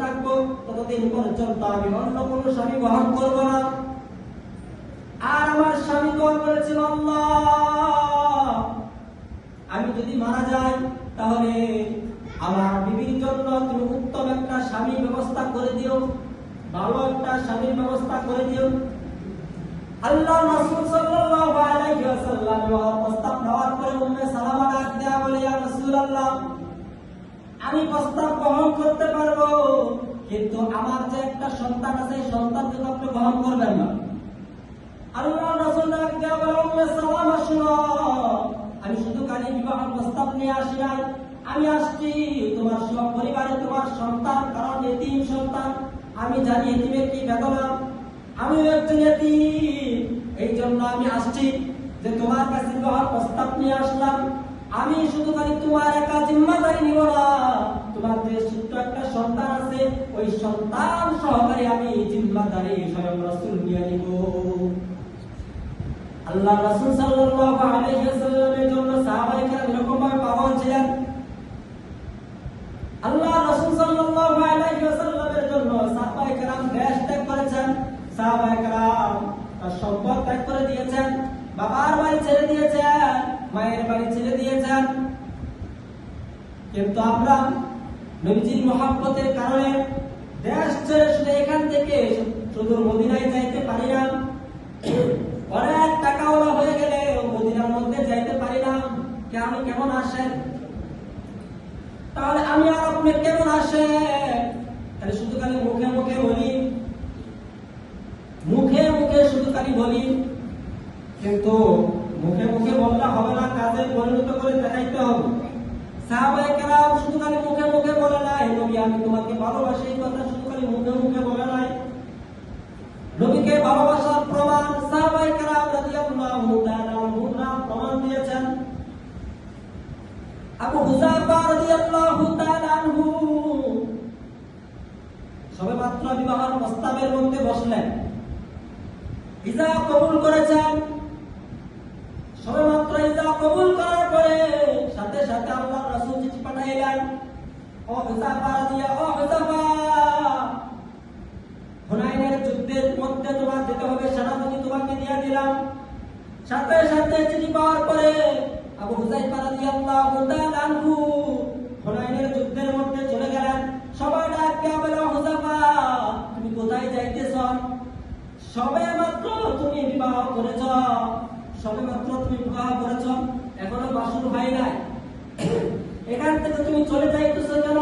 থাকবো ততদিন পর্যন্ত আমি অন্য কোনো স্বামী গ্রহণ করব না। আর আমার স্বামী দোয়া করেছিল, আল্লাহ আমি যদি মারা যাই তাহলে আমার বিবির জন্য তুমি উত্তম একটা স্বামীর ব্যবস্থা করে দিও, ভালো একটা স্বামীর ব্যবস্থা করে দিও। আল্লাহ রাসূল সাল্লাল্লাহু আলাইহি ওয়াসাল্লাম প্রস্তাব দেওয়ার পরে উম্মে সালামা ডাক দেয়া বলে, ইয়া রাসূলুল্লাহ আমি প্রস্তাব গ্রহণ করতে পারবো, কিন্তু আমার যে একটা সন্তান আছে সেই সন্তানকে তো আপনি গ্রহণ করবেন না। আল্লাহ রাসূল ডাক দেয়া বলে, উম্মে সালামা শুনো, আমি শুধু খালি বিবাহ প্রস্তাব নিয়ে আসি নাই, আমি আসছি তোমার সব পরিবারে তোমার সন্তান, কারণ এতিম সন্তান, আমি জানি এতিমের কি বেদনা, আমি একজন এতিম, এই জন্য আমি আসছি যে তোমার কাছে বিবাহ প্রস্তাব নিয়ে আসলাম। আমি শুধু খালি তোমার একা জিম্মাদারি নিব না, তোমার যে ছোট্ট একটা সন্তান আছে ওই সন্তান সহকারে আমি জিম্মাদারি স্বয়ং রাসূল নিয়ে নিব। আল্লাহ রাসূল সাল্লাল্লাহু আলাইহি ওয়াসাল্লামের জন্য সাহাবায়ে কেরাম এরকম ভাবে পাগল ছিলেন। আল্লাহ রাসূল সাল্লাল্লাহু আলাইহি ওয়াসাল্লামের জন্য সাহাবায়ে কেরাম দেশ ত্যাগ করেছেন, সাহাবায়ে কেরাম তার সম্পদ ত্যাগ করে দিয়েছেন, বাবার বাড়ি ছেড়ে দিয়েছেন, মায়ের বাড়ি ছেড়ে দিয়েছেন। কিন্তু আমরা নবীজির মহব্বতের কারণে দেশ ছেড়ে শুধু এখান থেকে শুধু মদিনায় যাইতে পারি না, অনেক টাকাওয়ালা হয়ে গেলে মদিনার মধ্যে যাইতে পারি না। আমি কেমন আসেন? তাহলে আমি আর আপনি কেমন আসেন? তাহলে শুধু খালি মুখে মুখে বলি, মুখে মুখে শুধু খালি বলি, কিন্তু মুখে মুখে বললে হবে না, কাজে পরিণত করে দেখাইতে হবে। সাহাবায়ে কেরাম শুধু খালি মুখে মুখে বলে নাই নবী আমি তোমাকে ভালোবাসি, এই কথা শুধু খালি মুখে মুখে বলে নাই, নবীকে ভালোবাসার প্রমাণ সাহাবায়ে কেরাম রাদিয়াল্লাহু তাআলা আনহুরা প্রমাণ দিয়েছেন। আবু হুযায়ফা রাদিয়াল্লাহু তাআলা আনহু সবেমাত্র বিবাহের প্রস্তাবের মধ্যে বসলেন, ইজা কবুল করেছেন, সবেমাত্র ইজা কবুল করার পরে সাথে সাথে আল্লাহর রাসূল চিঠি পাঠাইলেন, ও হুযায়ফা ও হুযায়ফা হুনাইনের যুদ্ধের মধ্যে তোমার যেতে হবে, সেনাপতি তোমাকে দিয়ে দিলাম। সাথে সাথে চিঠি পাওয়ার পরে আবু হুযায়ফা রাদিয়াল্লাহু তাআলা আনহু হুনাইনের যুদ্ধের মধ্যে চলে গেলেন। সবাই ডাকে বলে, হুযায়ফা তুমি কোথায় যাইতেছ? সবেমাত্র তুমি বিবাহ করেছ, সবেমাত্র তুমি বিবাহ করেছ, এখনো বাসর হয় নাই, এখান থেকে তুমি চলে যাইতেছ কেন?